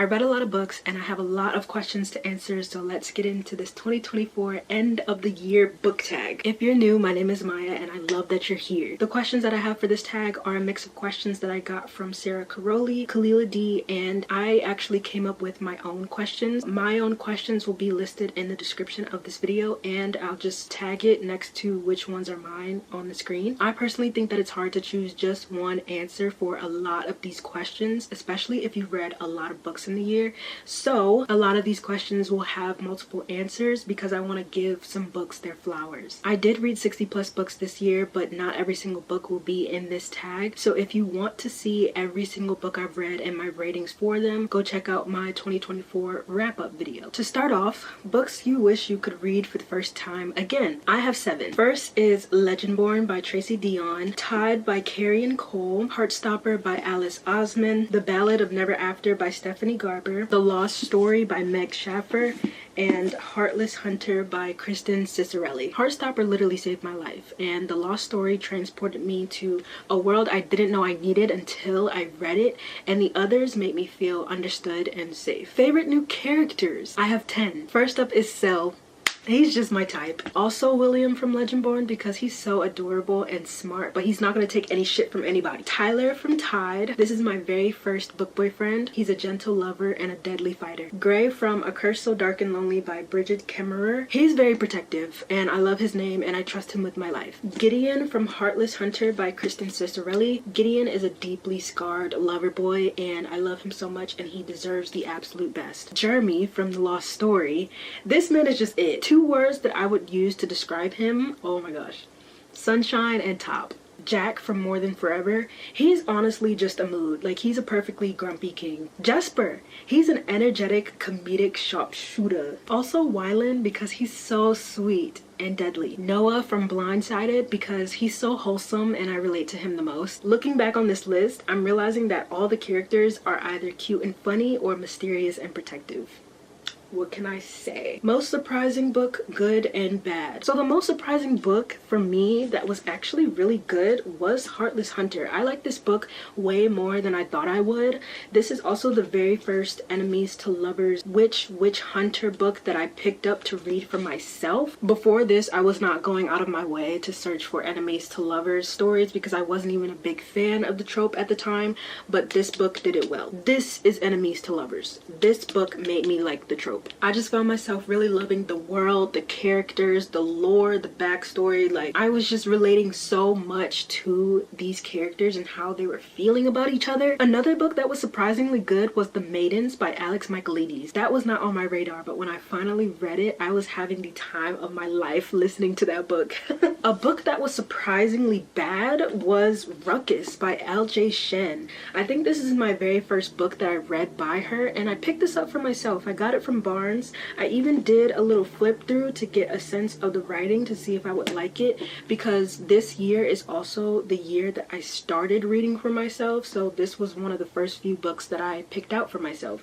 I read a lot of books and I have a lot of questions to answer, so let's get into this 2024 end of the year book tag. If you're new, my name is Maya and I love that you're here. The questions that I have for this tag are a mix of questions that I got from Sara, Carrolli, Khalilah D, and I actually came up with my own questions. My own questions will be listed in the description of this video and I'll just tag it next to which ones are mine on the screen. I personally think that it's hard to choose just one answer for a lot of these questions, especially if you've read a lot of books in the year. So a lot of these questions will have multiple answers because I want to give some books their flowers. I did read 60+ books this year, but not every single book will be in this tag. So if you want to see every single book I've read and my ratings for them, go check out my 2024 wrap-up video. To start off, books you wish you could read for the first time. Again, I have 7. First is Legendborn by Tracy Deonn, Tide by Carrie and Cole, Heartstopper by Alice Osman, The Ballad of Never After by Stephanie Garber, The Lost Story by Meg Schaffer, and Heartless Hunter by Kristen Cicerelli. Heartstopper literally saved my life, and The Lost Story transported me to a world I didn't know I needed until I read it, and the others made me feel understood and safe. Favorite new characters? I have 10. First up is Cell. He's just my type. Also William from Legendborn because he's so adorable and smart, but he's not going to take any shit from anybody. Tyler from Tide. This is my very first book boyfriend. He's a gentle lover and a deadly fighter. Gray from A Curse So Dark and Lonely by Bridget Kemmerer. He's very protective and I love his name and I trust him with my life. Gideon from Heartless Hunter by Kristen Cicerelli. Gideon is a deeply scarred lover boy and I love him so much and he deserves the absolute best. Jeremy from The Lost Story. This man is just it. 2 words that I would use to describe him, oh my gosh: sunshine and top. Jack from More Than Forever. He's honestly just a mood. Like, he's a perfectly grumpy king. Jesper. He's an energetic, comedic sharpshooter. Also Wylan because he's so sweet and deadly. Noah from Blindsided because he's so wholesome and I relate to him the most. Looking back on this list, I'm realizing that all the characters are either cute and funny or mysterious and protective. What can I say? Most surprising book, good and bad. So the most surprising book for me that was actually really good was Heartless Hunter. I like this book way more than I thought I would. This is also the very first enemies to lovers witch hunter book that I picked up to read for myself. Before this, I was not going out of my way to search for enemies to lovers stories because I wasn't even a big fan of the trope at the time, but this book did it well. This is enemies to lovers. This book made me like the trope. I just found myself really loving the world, the characters, the lore, the backstory. Like, I was just relating so much to these characters and how they were feeling about each other. Another book that was surprisingly good was The Maidens by Alex Michaelides. That was not on my radar, but when I finally read it, I was having the time of my life listening to that book. A book that was surprisingly bad was Ruckus by LJ Shen. I think this is my very first book that I read by her, and I picked this up for myself. I got it from Barnes. I even did a little flip through to get a sense of the writing to see if I would like it, because this year is also the year that I started reading for myself, so this was one of the first few books that I picked out for myself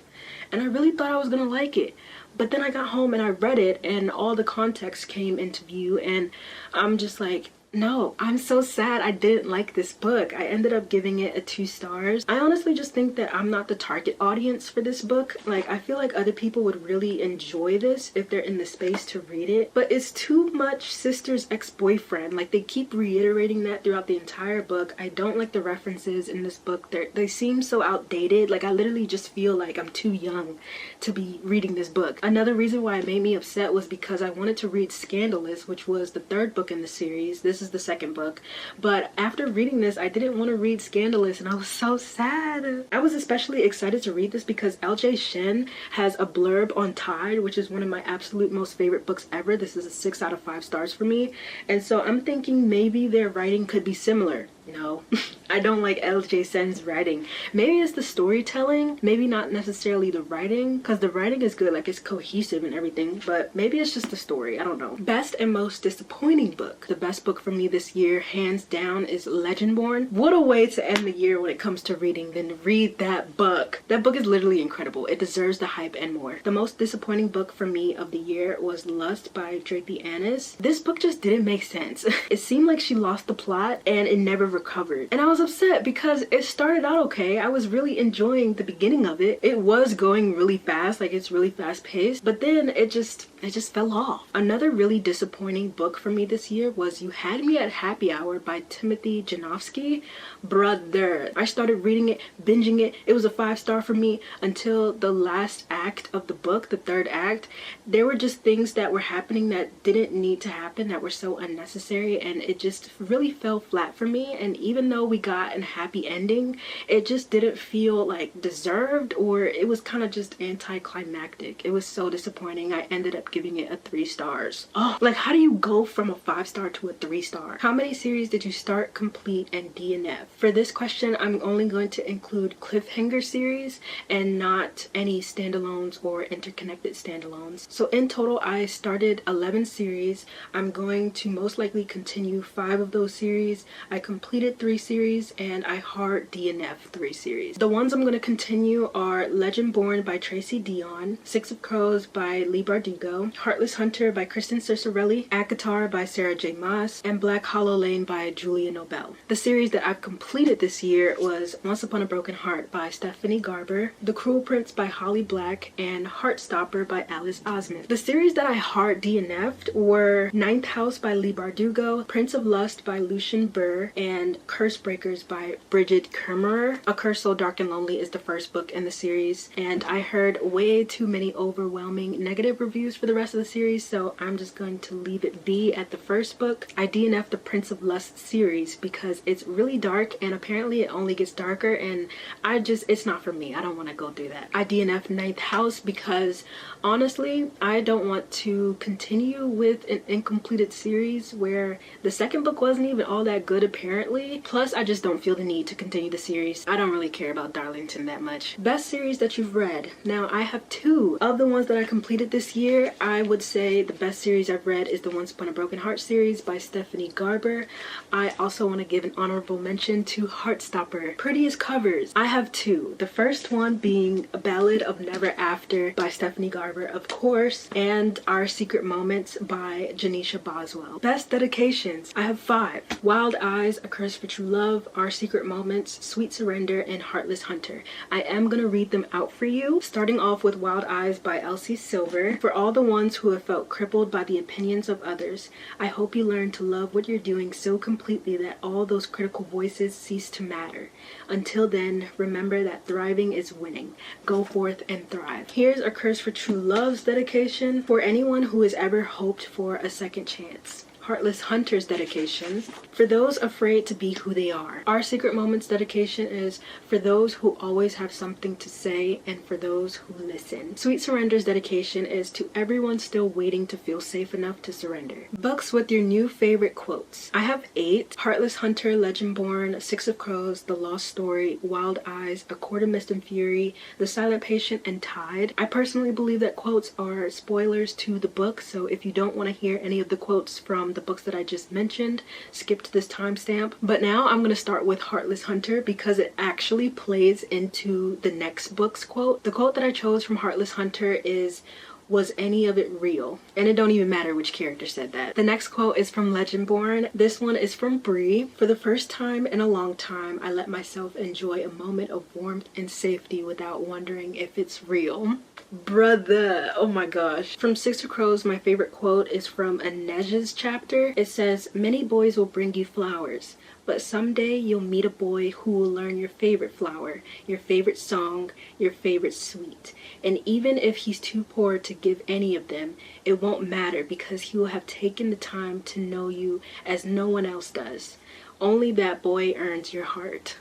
and I really thought I was gonna like it. But then I got home and I read it and all the context came into view and I'm just like, no, I'm so sad I didn't like this book. I ended up giving it a 2 stars. I honestly just think that I'm not the target audience for this book. Like, I feel like other people would really enjoy this if they're in the space to read it. But it's too much sister's ex-boyfriend. Like, they keep reiterating that throughout the entire book. I don't like the references in this book. They seem so outdated. Like, I literally just feel like I'm too young to be reading this book. Another reason why it made me upset was because I wanted to read Scandalous, which was the 3rd book in the series. This is the 2nd book, but after reading this I didn't want to read Scandalous and I was so sad. I was especially excited to read this because LJ Shen has a blurb on Tide, which is one of my absolute most favorite books ever. This is a 6 out of 5 stars for me, and so I'm thinking maybe their writing could be similar. No, I don't like LJ Sen's writing. Maybe it's the storytelling, maybe not necessarily the writing, because the writing is good, like it's cohesive and everything, but maybe it's just the story. I don't know. Best and most disappointing book. The best book for me this year, hands down, is Legendborn. What a way to end the year when it comes to reading than to read that book. That book is literally incredible. It deserves the hype and more. The most disappointing book for me of the year was Lust by Drapey Annis. This book just didn't make sense. It seemed like she lost the plot and it never recovered. And I was upset because it started out okay. I was really enjoying the beginning of it. It was going really fast, like it's really fast paced, but then it just fell off. Another really disappointing book for me this year was You Had Me at Happy Hour by Timothy Janofsky. Brother, I started reading it, binging it. It was a 5-star for me until the last act of the book, the third act. There were just things that were happening that didn't need to happen, that were so unnecessary, and it just really fell flat for me. And even though we got a happy ending, it just didn't feel like deserved, or it was kind of just anticlimactic. It was so disappointing. I ended up giving it a 3 stars. Oh, like how do you go from a 5-star to a 3-star? How many series did you start, complete, and DNF? For this question, I'm only going to include cliffhanger series and not any standalones or interconnected standalones. So in total, I started 11 series. I'm going to most likely continue 5 of those series. I completed 3 series and I hard DNF 3 series. The ones I'm going to continue are Legend Born by Tracy Dion, Six of Crows by Lee Bardugo, Heartless Hunter by Kristen Cercarelli, Akatar by Sarah J. Maas, and Black Hollow Lane by Julia Nobel. The series that I've completed this year was Once Upon a Broken Heart by Stephanie Garber, The Cruel Prince by Holly Black, and Heartstopper by Alice Osment. The series that I hard DNF'd were Ninth House by Lee Bardugo, Prince of Lust by Lucian Burr, and Curse Breakers by Bridget Kermerer. A Curse So Dark and Lonely is the first book in the series, and I heard way too many overwhelming negative reviews for the rest of the series, so I'm just going to leave it be at the first book. I DNF'd the Prince of Lust series because it's really dark and apparently it only gets darker, and it's not for me. I don't want to go through that. I DNF'd Ninth House because honestly, I don't want to continue with an incompleted series where the second book wasn't even all that good apparently. Plus, I just don't feel the need to continue the series. I don't really care about Darlington that much. Best series that you've read. Now, I have 2. Of the ones that I completed this year, I would say the best series I've read is the Once Upon a Broken Heart series by Stephanie Garber. I also want to give an honorable mention to Heartstopper. Prettiest covers. I have 2. The first one being A Ballad of Never After by Stephanie Garber, of course, and Our Secret Moments by Janisha Boswell. Best dedications. I have 5. Wild Eyes, A Curse for True Love, Our Secret Moments, Sweet Surrender, and Heartless Hunter. I am going to read them out for you, starting off with Wild Eyes by Elsie Silver. For all the ones who have felt crippled by the opinions of others, I hope you learn to love what you're doing so completely that all those critical voices cease to matter. Until then, remember that thriving is winning. Go forth and thrive. Here's A Curse for True Love's dedication for anyone who has ever hoped for a second chance. Heartless Hunter's dedication for those afraid to be who they are. Our Secret Moments dedication is for those who always have something to say and for those who listen. Sweet Surrender's dedication is to everyone still waiting to feel safe enough to surrender. Books with your new favorite quotes. I have 8. Heartless Hunter, Legend Born, Six of Crows, The Lost Story, Wild Eyes, A Court of Mist and Fury, The Silent Patient, and Tide. I personally believe that quotes are spoilers to the book, so if you don't want to hear any of the quotes from the books that I just mentioned, skip to this timestamp. But now I'm going to start with Heartless Hunter because it actually plays into the next book's quote. The quote that I chose from Heartless Hunter is, "Was any of it real?" And it don't even matter which character said that. The next quote is from Legend Born. This one is from Bree. "For the first time in a long time, I let myself enjoy a moment of warmth and safety without wondering if it's real." Brother, oh my gosh. From Six of Crows, my favorite quote is from Inej's chapter. It says, "Many boys will bring you flowers, but someday you'll meet a boy who will learn your favorite flower, your favorite song, your favorite sweet. And even if he's too poor to give any of them, it won't matter because he will have taken the time to know you as no one else does. Only that boy earns your heart."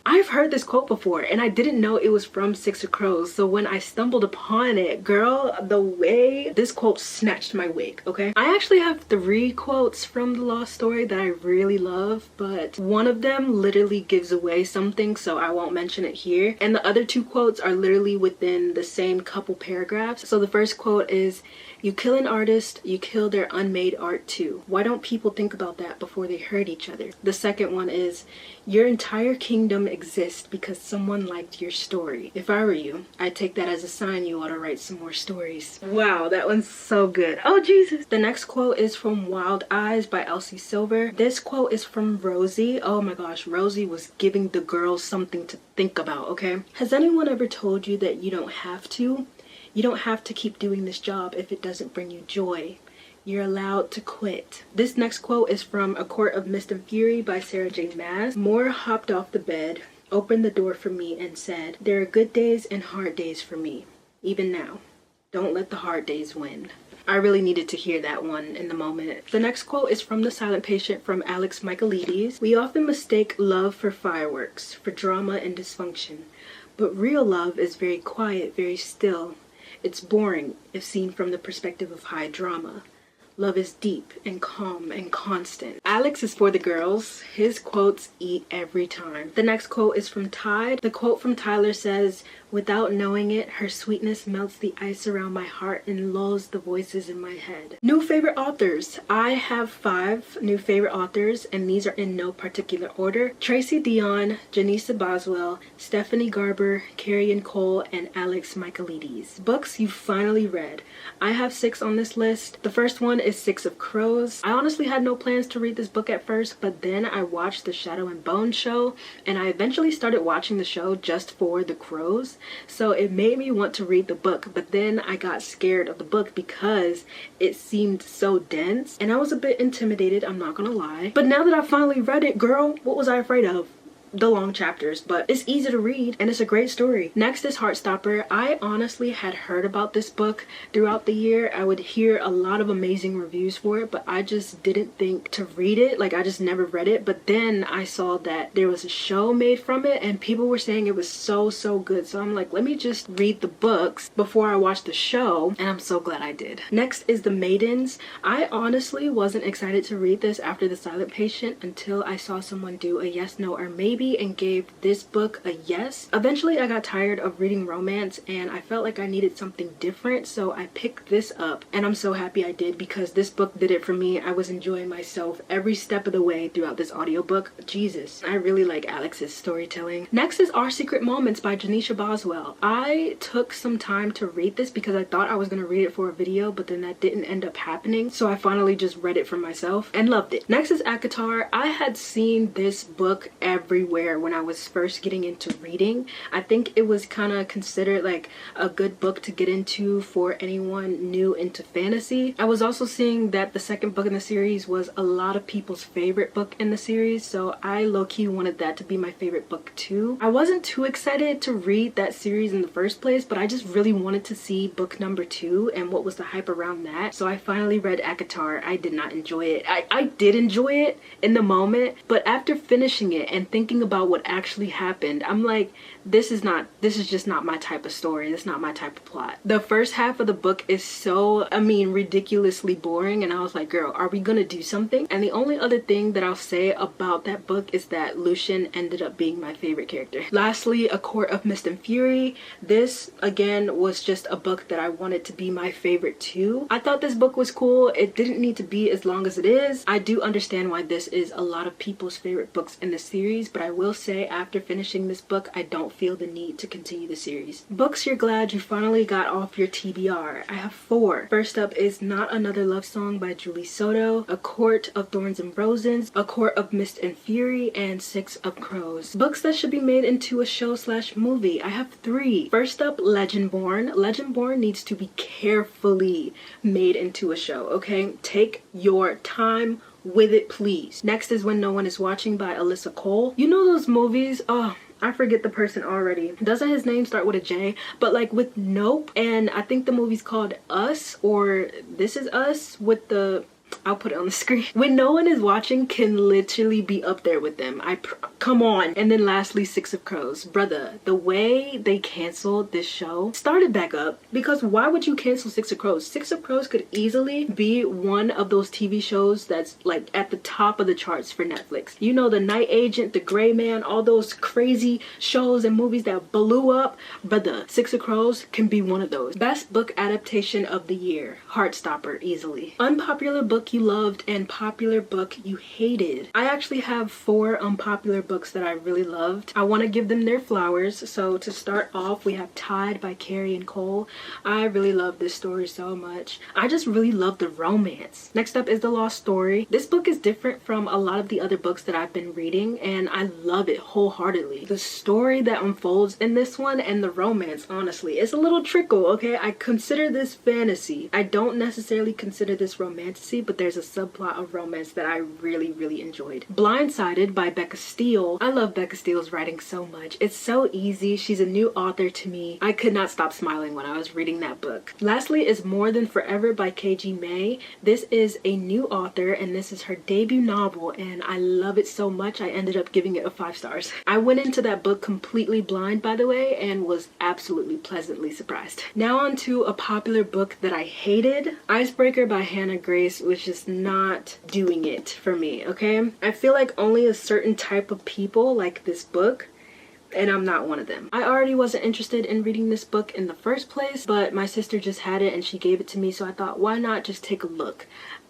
I've heard this quote before and I didn't know it was from Six of Crows, so when I stumbled upon it, girl, the way this quote snatched my wig, okay? I actually have 3 quotes from The Lost Story that I really love, but one of them literally gives away something, so I won't mention it here. And the other 2 quotes are literally within the same couple paragraphs. So the first quote is, "You kill an artist, you kill their unmade art too. Why don't people think about that before they hurt each other?" The second one is, "Your entire kingdom exist because someone liked your story. If I were you, I'd take that as a sign you ought to write some more stories. Wow, that one's so good. Oh, Jesus. The next quote is from Wild Eyes by Elsie Silver. This quote is from Rosie. Oh my gosh, Rosie was giving the girls something to think about, okay? Has anyone ever told you that you don't have to? You don't have to keep doing this job if it doesn't bring you joy. You're allowed to quit. This next quote is from A Court of Mist and Fury by Sarah J. Maas. Moore hopped off the bed, opened the door for me, and said, "There are good days and hard days for me. Even now. Don't let the hard days win." I really needed to hear that one in the moment. The next quote is from The Silent Patient from Alex Michaelides. "We often mistake love for fireworks, for drama and dysfunction. But real love is very quiet, very still. It's boring if seen from the perspective of high drama. Love is deep and calm and constant." Alex is for the girls. His quotes eat every time. The next quote is from Tide. The quote from Tyler says, "Without knowing it, her sweetness melts the ice around my heart and lulls the voices in my head." New favorite authors. I have 5 new favorite authors, and these are in no particular order. Tracy Deonn, Janissa Boswell, Stephanie Garber, Carrie Cole, and Alex Michaelides. Books you finally read. I have 6 on this list. The first one is 6 of Crows. I honestly had no plans to read this book at first, but then I watched the Shadow and Bone show, and I eventually started watching the show just for the crows. So it made me want to read the book, but then I got scared of the book because it seemed so dense, and I was a bit intimidated, I'm not gonna lie. But now that I finally read it, girl, what was I afraid of? The long chapters, but it's easy to read and it's a great story. Next is Heartstopper. I honestly had heard about this book throughout the year. I would hear a lot of amazing reviews for it, but I just didn't think to read it. Like, I just never read it. But then I saw that there was a show made from it and people were saying it was so good. So I'm like, let me just read the books before I watch the show, and I'm so glad I did. Next is The Maidens. I honestly wasn't excited to read this after The Silent Patient until I saw someone do a yes, no, or maybe and gave this book a yes. Eventually I got tired of reading romance and I felt like I needed something different, so I picked this up, and I'm so happy I did because this book did it for me. I was enjoying myself every step of the way throughout this audiobook. Jesus, I really like Alex's storytelling. Next is Our Secret Moments by Janissa Boswell. I took some time to read this because I thought I was going to read it for a video, but then that didn't end up happening, so I finally just read it for myself and loved it. Next is ACOTAR. I had seen this book everywhere when I was first getting into reading. I think it was kind of considered like a good book to get into for anyone new into fantasy. I was also seeing that the second book in the series was a lot of people's favorite book in the series, so I low-key wanted that to be my favorite book too. I wasn't too excited to read that series in the first place, but I just really wanted to see book number 2 and what was the hype around that, so I finally read ACOTAR. I did not enjoy it. I did enjoy it in the moment, but after finishing it and thinking about what actually happened, I'm like, this is just not my type of story. It's not my type of plot. The first half of the book is so, ridiculously boring, and I was like, girl, are we gonna do something? And the only other thing that I'll say about that book is that Lucian ended up being my favorite character. Lastly, A Court of Mist and Fury. This again was just a book that I wanted to be my favorite too. I thought this book was cool. It didn't need to be as long as it is. I do understand why this is a lot of people's favorite books in the series, but I will say after finishing this book, I don't feel the need to continue the series. Books you're glad you finally got off your TBR. I have 4. First up is Not Another Love Song by Julie Soto, A Court of Thorns and Roses, A Court of Mist and Fury, and 6 of Crows. Books that should be made into a show/movie. I have 3. First up, Legendborn. Legendborn needs to be carefully made into a show, okay? Take your time with it, please. Next is When No One Is Watching by Alyssa Cole. You know those movies? Oh, I forget the person already. Doesn't his name start with a J? But like with Nope, and I think the movie's called Us, or This Is Us, with the I'll put it on the screen. When No One Is Watching can literally be up there with them. Come on. And then lastly, 6 of Crows. Brother, the way they canceled this show, started back up, because why would you cancel 6 of Crows? 6 of Crows could easily be one of those TV shows that's like at the top of the charts for Netflix. You know, The Night Agent, The Gray Man, all those crazy shows and movies that blew up. Brother, 6 of Crows can be one of those. Best book adaptation of the year. Heartstopper, easily. Unpopular book book you loved and popular book you hated. I actually have 4 unpopular books that I really loved. I want to give them their flowers. So to start off, we have Tide by Carrie and Cole. I really love this story so much. I just really love the romance. Next up is The Lost Story. This book is different from a lot of the other books that I've been reading, and I love it wholeheartedly. The story that unfolds in this one and the romance, honestly, it's a little trickle, okay? I consider this fantasy. I don't necessarily consider this romantasy, but there's a subplot of romance that I really enjoyed. Blindsided by Becca Steele. I love Becca Steele's writing so much. It's so easy. She's a new author to me. I could not stop smiling when I was reading that book. Lastly is More Than Forever by KG May. This is a new author and this is her debut novel, and I love it so much I ended up giving it a 5 stars. I went into that book completely blind, by the way, and was absolutely pleasantly surprised. Now on to a popular book that I hated. Icebreaker by Hannah Grace was just not doing it for me, okay? I feel like only a certain type of people like this book, and I'm not one of them. I already wasn't interested in reading this book in the first place, but my sister just had it and she gave it to me, so I thought, why not just take a look?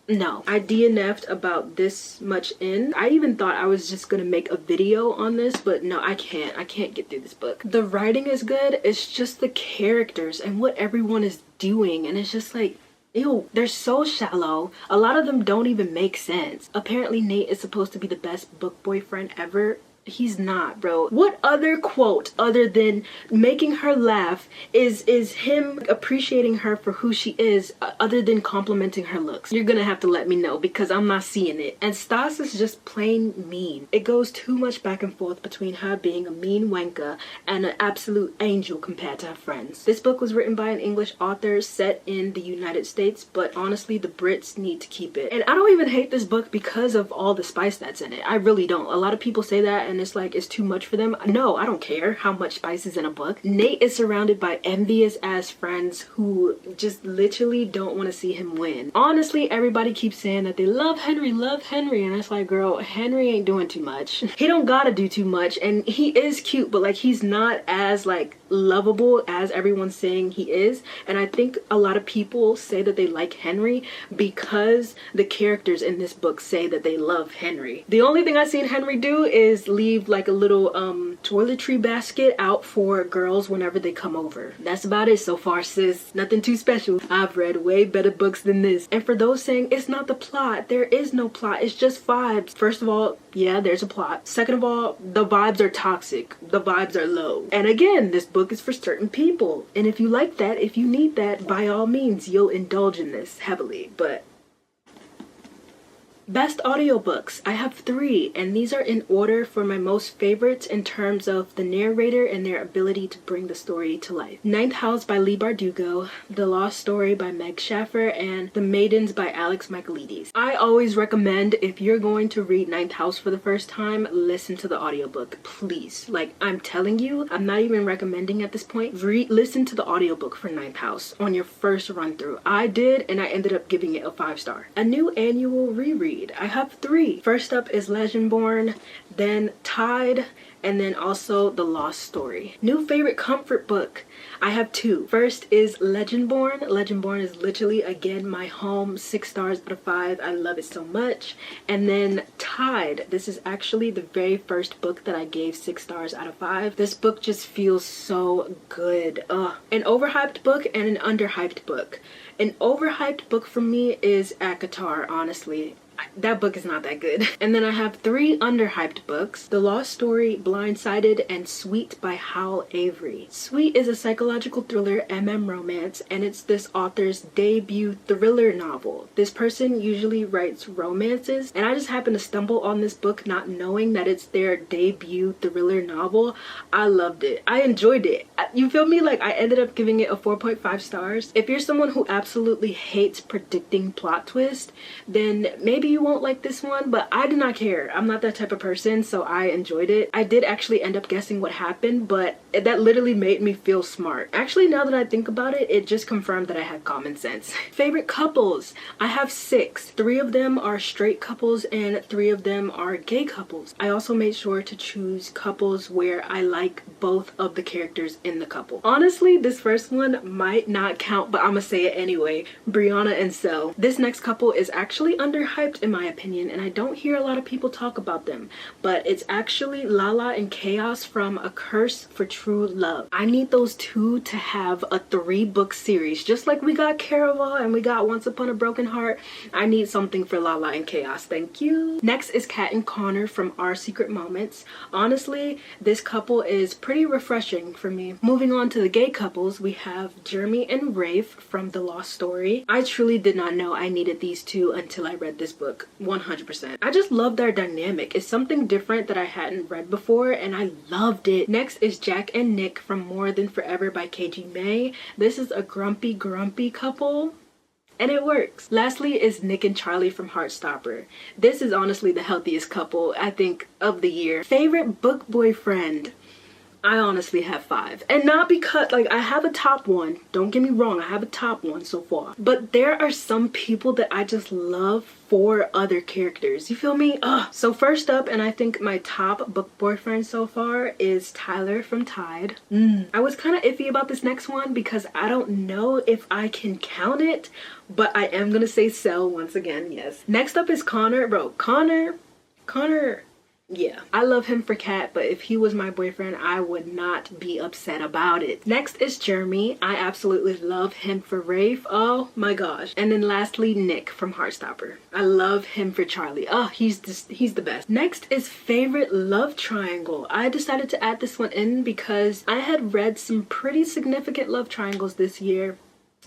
No, I DNF'd about this much in. I even thought I was just gonna make a video on this, but no, I can't get through this book. The writing is good, it's just the characters and what everyone is doing, and it's just like, ew, they're so shallow. A lot of them don't even make sense. Apparently Nate is supposed to be the best book boyfriend ever. He's not, bro. What other quote other than making her laugh is him appreciating her for who she is, other than complimenting her looks? You're gonna have to let me know because I'm not seeing it. And Stas is just plain mean. It goes too much back and forth between her being a mean wanker and an absolute angel compared to her friends. This book was written by an English author set in the United States, but honestly the Brits need to keep it. And I don't even hate this book because of all the spice that's in it. I really don't. A lot of people say that and it's like it's too much for them. No, I don't care how much spice is in a book. Nate is surrounded by envious ass friends who just literally don't want to see him win. Honestly, everybody keeps saying that they love Henry, and it's like, girl, Henry ain't doing too much. He don't gotta do too much, and he is cute, but like he's not as like lovable as everyone's saying he is. And I think a lot of people say that they like Henry because the characters in this book say that they love Henry. The only thing I've seen Henry do is leave like a little toiletry basket out for girls whenever they come over. That's about it so far, sis. Nothing too special. I've read way better books than this. And for those saying it's not the plot, there is no plot, it's just vibes. First of all, yeah, there's a plot. Second of all, the vibes are toxic, the vibes are low. And again, this book is for certain people, and if you like that, if you need that, by all means you'll indulge in this heavily. But best audiobooks, I have 3, and these are in order for my most favorites in terms of the narrator and their ability to bring the story to life. Ninth House by Leigh Bardugo, The Lost Story by Meg Schaffer, and The Maidens by Alex Michaelides. I always recommend, if you're going to read Ninth House for the first time, listen to the audiobook, please. Like, I'm telling you, I'm not even recommending at this point. Listen to the audiobook for Ninth House on your first run through. I did, and I ended up giving it a 5 star. A new annual reread. I have 3. First up is Legendborn, then Tide, and then also The Lost Story. New favorite comfort book. I have 2. First is Legendborn. Legendborn is literally, again, my home. 6 stars out of 5. I love it so much. And then Tide. This is actually the very first book that I gave 6 stars out of 5. This book just feels so good. An overhyped book and an underhyped book. An overhyped book for me is ACOTAR, honestly. That book is not that good. And then I have 3 underhyped books: The Lost Story, Blindsided, and Sweet by Hal Avery. Sweet is a psychological thriller romance, and it's this author's debut thriller novel. This person usually writes romances, and I just happened to stumble on this book not knowing that it's their debut thriller novel. I loved it. I enjoyed it. You feel me? Like, I ended up giving it a 4.5 stars. If you're someone who absolutely hates predicting plot twists, then maybe maybe you won't like this one, but I did not care. I'm not that type of person, so I enjoyed it. I did actually end up guessing what happened, but that literally made me feel smart. Actually, now that I think about it, it just confirmed that I had common sense. Favorite couples. I have 6. 3 of them are straight couples and 3 of them are gay couples. I also made sure to choose couples where I like both of the characters in the couple. Honestly, this first one might not count, but I'm gonna say it anyway. Brianna and Sel. This next couple is actually underhyped in my opinion, and I don't hear a lot of people talk about them, but it's actually Lala and Chaos from A Curse for True Love. I need those two to have a 3-book series, just like we got Caraval and we got Once Upon a Broken Heart. I need something for Lala and Chaos, thank you. Next is Kat and Connor from Our Secret Moments. Honestly, this couple is pretty refreshing for me. Moving on to the gay couples, we have Jeremy and Rafe from The Lost Story. I truly did not know I needed these two until I read this book, 100%. I just love their dynamic. It's something different that I hadn't read before and I loved it. Next is Jack and Nick from More Than Forever by KG May. This is a grumpy couple, and it works. Lastly is Nick and Charlie from Heartstopper. This is honestly the healthiest couple, I think, of the year. Favorite book boyfriend. I honestly have 5, and not because, like, I have a top one, don't get me wrong, I have a top one so far, but there are some people that I just love for other characters, you feel me? So first up, and I think my top book boyfriend so far, is Tyler from Tide. I was kind of iffy about this next one because I don't know if I can count it, but I am gonna say Sel once again, yes. Next up is Connor. Bro, Connor, yeah, I love him for Kat, but if he was my boyfriend, I would not be upset about it. Next is Jeremy. I absolutely love him for Rafe. Oh my gosh. And then lastly, Nick from Heartstopper. I love him for Charlie. Oh, he's the best. Next is favorite love triangle. I decided to add this one in because I had read some pretty significant love triangles this year,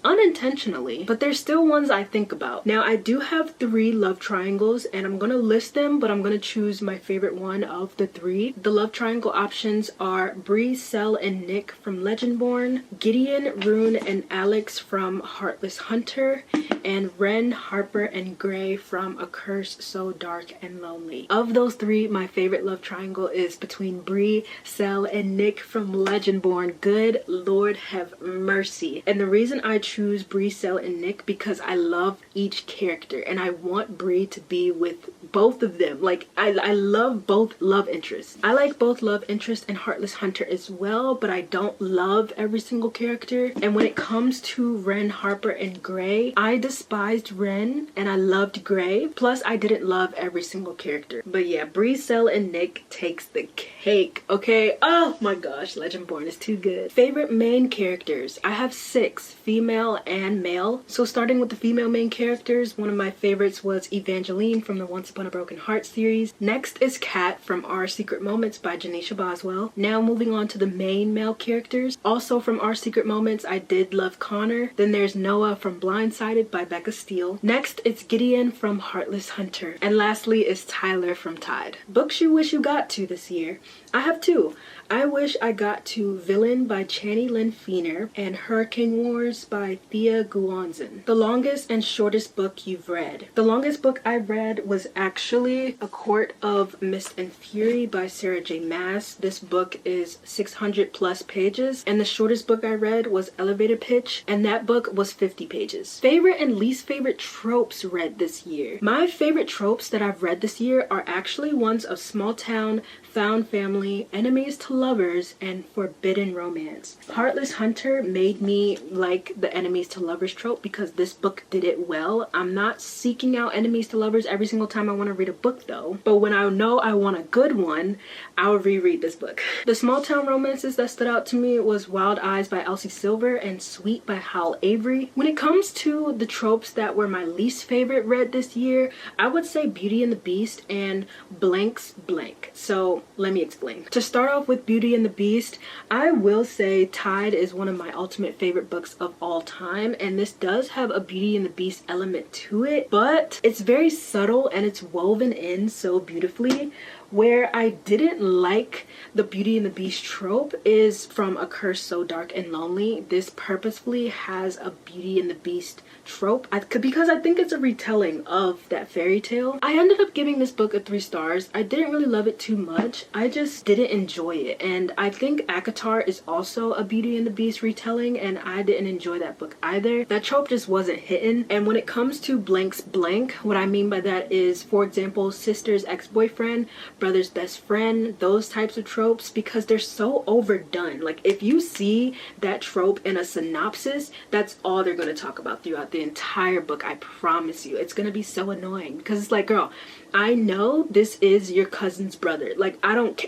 unintentionally, but there's still ones I think about. Now, I do have 3 love triangles and I'm gonna list them, but I'm gonna choose my favorite one of the 3. The love triangle options are Bree, Sel, and Nick from Legendborn, Gideon, Rune, and Alex from Heartless Hunter, and Ren, Harper, and Gray from A Curse So Dark and Lonely. Of those 3, my favorite love triangle is between Bree, Sel, and Nick from Legendborn. Good Lord have mercy. And the reason I choose Bree, Sel, and Nick because I love each character and I want Bree to be with both of them. Like, I love both love interests. I like both love interest and Heartless Hunter as well, but I don't love every single character. And when it comes to Ren, Harper, and Gray, I despised Ren and I loved Gray. Plus, I didn't love every single character. But yeah, Bree, Sel, and Nick takes the cake, okay? Oh my gosh, Legendborn is too good. Favorite main characters. I have 6, female and male. So starting with the female main characters, one of my favorites was Evangeline from the Once Upon a Broken Heart series. Next is Kat from Our Secret Moments by Janisha Boswell. Now moving on to the main male characters. Also from Our Secret Moments, I did love Connor. Then there's Noah from Blindsided by Becca Steele. Next, it's Gideon from Heartless Hunter. And lastly is Tyler from Tide. Books you wish you got to this year. I have 2. I wish I got to Villain by Channy Lynn Feener and Hurricane Wars by Thea Guanzin. The longest and shortest book you've read. The longest book I read was actually A Court of Mist and Fury by Sarah J. Maas. This book is 600 plus pages, and the shortest book I read was Elevator Pitch, and that book was 50 pages. Favorite and least favorite tropes read this year. My favorite tropes that I've read this year are actually ones of small town, found family, enemies to lovers, and forbidden romance. Heartless Hunter made me like the enemies to lovers trope because this book did it well. I'm not seeking out enemies to lovers every single time I want to read a book though, but when I know I want a good one, I'll reread this book. The small town romances that stood out to me was Wild Eyes by Elsie Silver and Sweet by Hal Avery. When it comes to the tropes that were my least favorite read this year, I would say Beauty and the Beast and Blank's Blank. So let me explain. To start off with Beauty and the Beast, I will say Tide is one of my ultimate favorite books of all time, and this does have a Beauty and the Beast element to it, but it's very subtle and it's woven in so beautifully. Where I didn't like the Beauty and the Beast trope is from A Curse So Dark and Lonely. This purposefully has a Beauty and the Beast trope because I think it's a retelling of that fairy tale. I ended up giving this book a 3 stars. I didn't really love it too much. I just didn't enjoy it. And I think ACOTAR is also a Beauty and the Beast retelling, and I didn't enjoy that book either. That trope just wasn't hitting. And when it comes to blank's blank, what I mean by that is, for example, sister's ex-boyfriend, brother's best friend, those types of tropes, because they're so overdone. Like, if you see that trope in a synopsis, that's all they're going to talk about throughout the entire book. I promise you, it's going to be so annoying because it's like, girl, I know this is your cousin's brother. Like,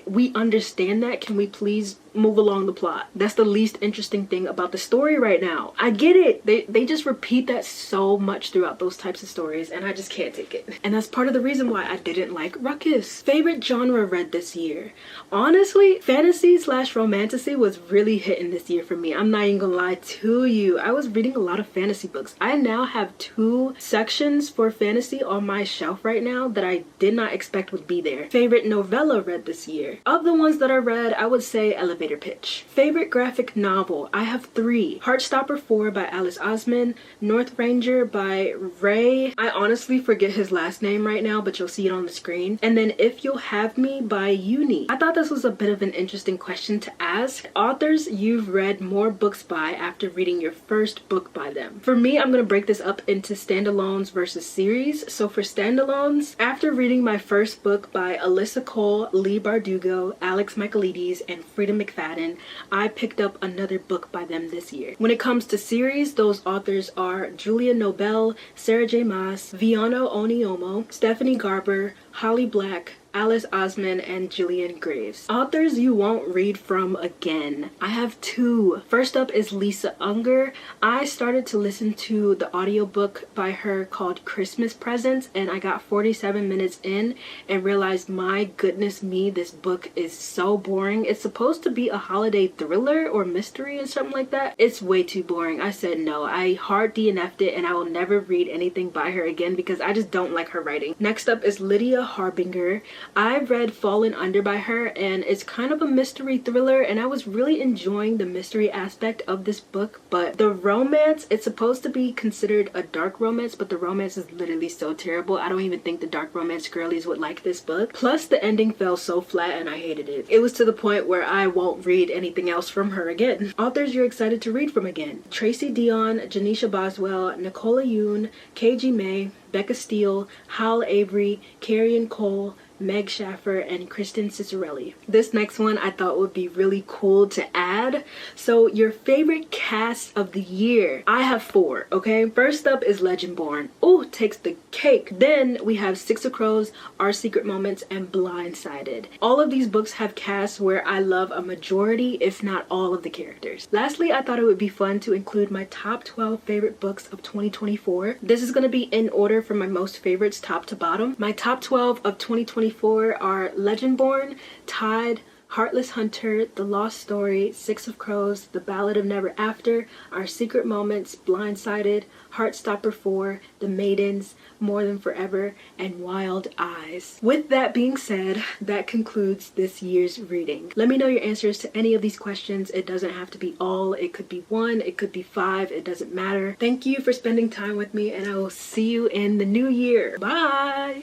we understand that. Can we please move along the plot? That's the least interesting thing about the story right now. I get it. They just repeat that so much throughout those types of stories, and I just can't take it. And that's part of the reason why I didn't like Ruckus. Favorite genre read this year? Honestly, fantasy/romantasy was really hitting this year for me. I'm not even gonna lie to you. I was reading a lot of fantasy books. I now have 2 sections for fantasy on my shelf right now that I did not expect would be there. Favorite novella read this year? Of the ones that I read, I would say Elevator Pitch. Favorite graphic novel? I have 3. Heartstopper 4 by Alice Osman, North Ranger by Ray. I honestly forget his last name right now, but you'll see it on the screen. And then If You'll Have Me by Uni. I thought this was a bit of an interesting question to ask. Authors you've read more books by after reading your first book by them. For me, I'm gonna break this up into standalones versus series. So for standalones, after reading my first book by Alyssa Cole, Lee Bardugo, Alex Michaelides, and Frida McFadden, I picked up another book by them this year. When it comes to series, those authors are Julia Nobel, Sarah J. Maas, Viano Oniomo, Stephanie Garber, Holly Black, Alice Osman, and Gillian Graves. Authors you won't read from again. I have 2. First up is Lisa Unger. I started to listen to the audiobook by her called Christmas Presents, and I got 47 minutes in and realized, my goodness me, this book is so boring. It's supposed to be a holiday thriller or mystery or something like that. It's way too boring. I said no. I hard DNF'd it, and I will never read anything by her again because I just don't like her writing. Next up is Lydia Harbinger. I've read Fallen Under by her, and it's kind of a mystery thriller, and I was really enjoying the mystery aspect of this book, but the romance, it's supposed to be considered a dark romance, but the romance is literally so terrible. I don't even think the dark romance girlies would like this book. Plus, the ending fell so flat and I hated it. It was to the point where I won't read anything else from her again. Authors you're excited to read from again: Tracy Dion, Janisha Boswell, Nicola Yoon, KG May, Becca Steele, Hal Avery, Carrion Cole, Meg Schaffer, and Kristen Cicerelli. This next one I thought would be really cool to add. So your favorite cast of the year. I have 4, okay? First up is Legendborn. Oh, takes the cake. Then we have Six of Crows, Our Secret Moments, and Blindsided. All of these books have casts where I love a majority, if not all, of the characters. Lastly, I thought it would be fun to include my top 12 favorite books of 2024. This is going to be in order from my most favorites, top to bottom. My top 12 of 2024 are Legendborn, Tide, Heartless Hunter, The Lost Story, Six of Crows, The Ballad of Never After, Our Secret Moments, Blindsided, Heartstopper 4, The Maidens, More Than Forever, and Wild Eyes. With that being said, that concludes this year's reading. Let me know your answers to any of these questions. It doesn't have to be all. It could be 1, it could be 5, it doesn't matter. Thank you for spending time with me, and I will see you in the new year. Bye!